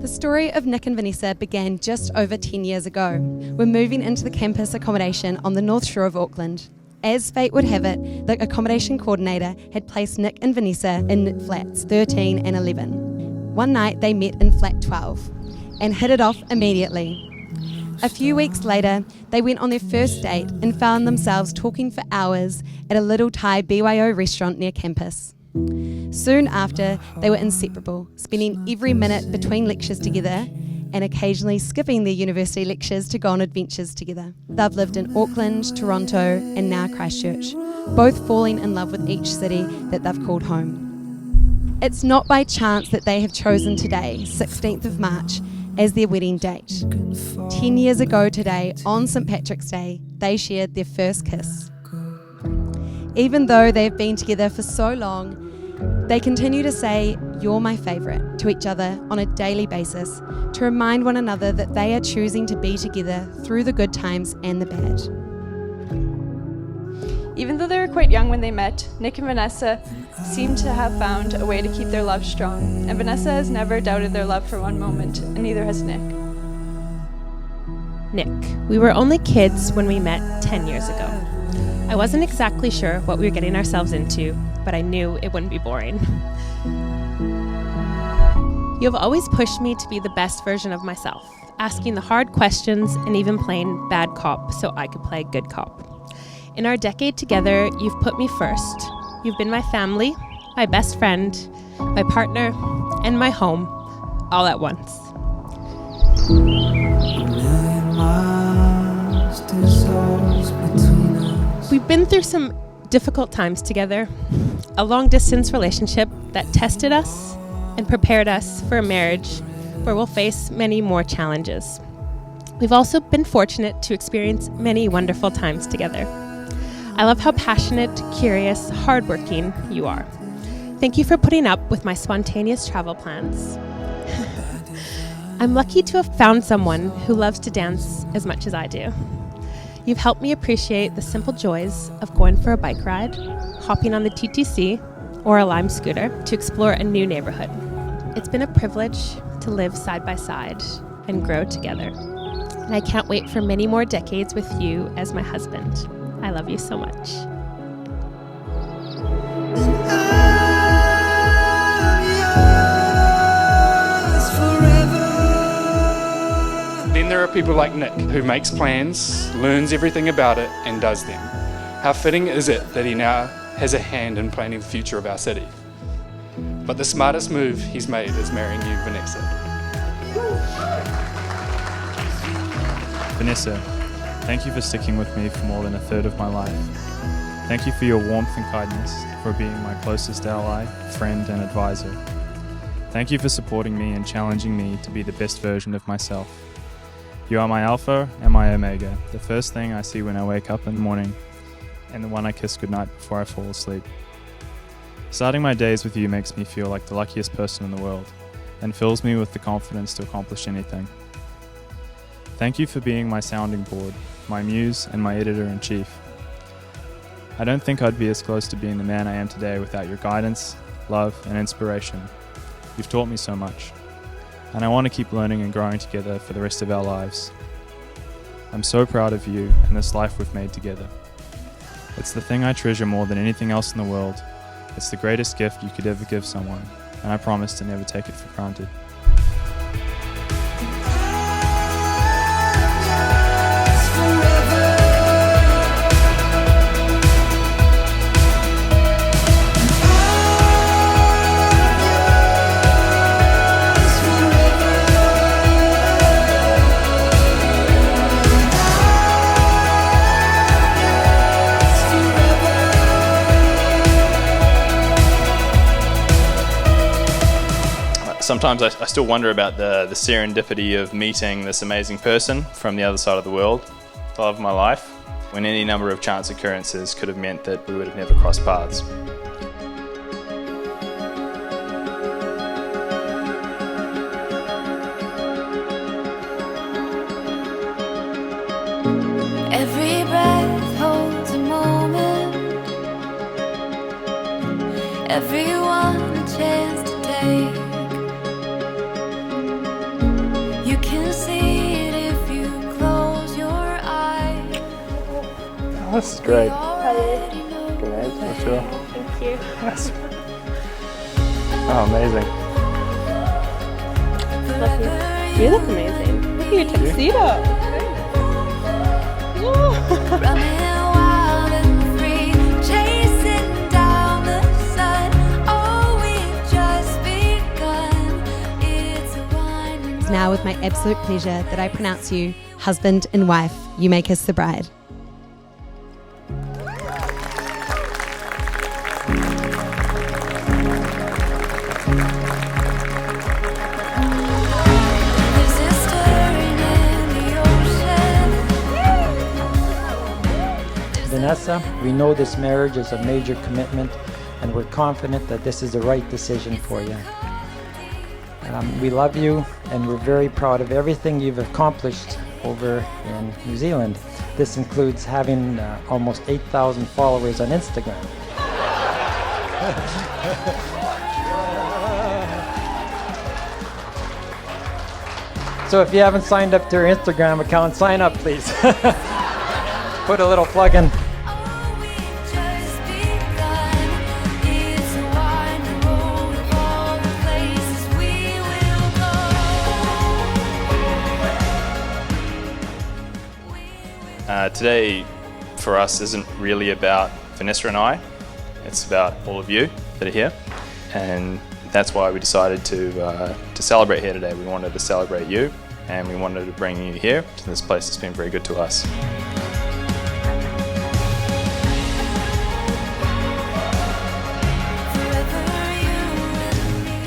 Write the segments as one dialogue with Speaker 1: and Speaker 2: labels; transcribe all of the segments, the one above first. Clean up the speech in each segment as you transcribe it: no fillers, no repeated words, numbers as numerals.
Speaker 1: The story of Nick and Vanessa began just over 10 years ago, when moving into the campus accommodation on the North Shore of Auckland. As fate would have it, the accommodation coordinator had placed Nick and Vanessa in flats 13 and 11. One night they met in flat 12 and hit it off immediately. A few weeks later, they went on their first date and found themselves talking for hours at a little Thai BYO restaurant near campus. Soon after, they were inseparable, spending every minute between lectures together and occasionally skipping their university lectures to go on adventures together. They've lived in Auckland, Toronto, and now Christchurch, both falling in love with each city that they've called home. It's not by chance that they have chosen today, 16th of March, as their wedding date. 10 years ago today, on St. Patrick's Day, they shared their first kiss. Even though they've been together for so long, they continue to say, "You're my favourite," to each other on a daily basis to remind one another that they are choosing to be together through the good times and the bad.
Speaker 2: Even though they were quite young when they met, Nick and Vanessa seem to have found a way to keep their love strong, and Vanessa has never doubted their love for one moment, and neither has Nick.
Speaker 3: Nick, we were only kids when we met 10 years ago. I wasn't exactly sure what we were getting ourselves into, but I knew it wouldn't be boring. You have always pushed me to be the best version of myself, asking the hard questions and even playing bad cop so I could play good cop. In our decade together, you've put me first. You've been my family, my best friend, my partner, and my home, all at once. We've been through some difficult times together, a long-distance relationship that tested us and prepared us for a marriage where we'll face many more challenges. We've also been fortunate to experience many wonderful times together. I love how passionate, curious, hardworking you are. Thank you for putting up with my spontaneous travel plans. I'm lucky to have found someone who loves to dance as much as I do. You've helped me appreciate the simple joys of going for a bike ride, hopping on the TTC, or a Lime scooter to explore a new neighborhood. It's been a privilege to live side by side and grow together. And I can't wait for many more decades with you as my husband. I love you so much.
Speaker 4: Then there are people like Nick, who makes plans, learns everything about it, and does them. How fitting is it that he now has a hand in planning the future of our city? But the smartest move he's made is marrying you, Vanessa.
Speaker 5: Vanessa, thank you for sticking with me for more than a third of my life. Thank you for your warmth and kindness, for being my closest ally, friend, and advisor. Thank you for supporting me and challenging me to be the best version of myself. You are my alpha and my omega, the first thing I see when I wake up in the morning, and the one I kiss goodnight before I fall asleep. Starting my days with you makes me feel like the luckiest person in the world, and fills me with the confidence to accomplish anything. Thank you for being my sounding board, my muse, and my editor-in-chief. I don't think I'd be as close to being the man I am today without your guidance, love, and inspiration. You've taught me so much, and I want to keep learning and growing together for the rest of our lives. I'm so proud of you and this life we've made together. It's the thing I treasure more than anything else in the world. It's the greatest gift you could ever give someone, and I promise to never take it for granted.
Speaker 6: Sometimes I still wonder about the serendipity of meeting this amazing person from the other side of the world, the love of my life, when any number of chance occurrences could have meant that we would have never crossed paths.
Speaker 7: Every breath holds a moment, everyone a chance to take.
Speaker 6: This is great.
Speaker 7: Great,
Speaker 6: for sure.
Speaker 3: Thank you.
Speaker 6: Yes. Oh, amazing.
Speaker 3: You look amazing. Look at your tuxedo.
Speaker 7: running wild and free, chasing down the sun. Oh, we've just begun. It's a winding road.
Speaker 1: Now, with my absolute pleasure that I pronounce you husband and wife, you may kiss the bride.
Speaker 7: There's a stirring in the ocean.
Speaker 8: Vanessa, we know this marriage is a major commitment, and we're confident that this is the right decision for you. We love you, and we're very proud of everything you've accomplished over in New Zealand. This includes having almost 8,000 followers on Instagram. So if you haven't signed up to her Instagram account, sign up, please. Put a little plug in.
Speaker 7: Oh, we've just begun. It's a winding road of all the places we will go.
Speaker 6: Today, for us, isn't really about Vanessa and I. It's about all of you that are here, and that's why we decided to celebrate here today. We wanted to celebrate you, and we wanted to bring you here to this place that's been very good to us.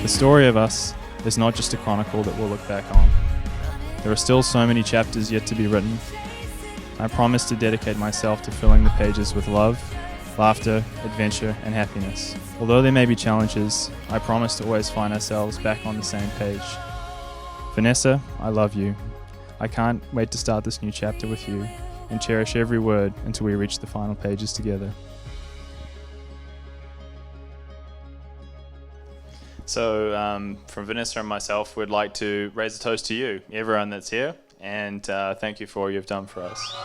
Speaker 5: The story of us is not just a chronicle that we'll look back on. There are still so many chapters yet to be written. I promise to dedicate myself to filling the pages with love, laughter, adventure, and happiness. Although there may be challenges, I promise to always find ourselves back on the same page. Vanessa, I love you. I can't wait to start this new chapter with you and cherish every word until we reach the final pages together.
Speaker 6: So, from Vanessa and myself, we'd like to raise a toast to you, everyone that's here, and thank you for all you've done for us.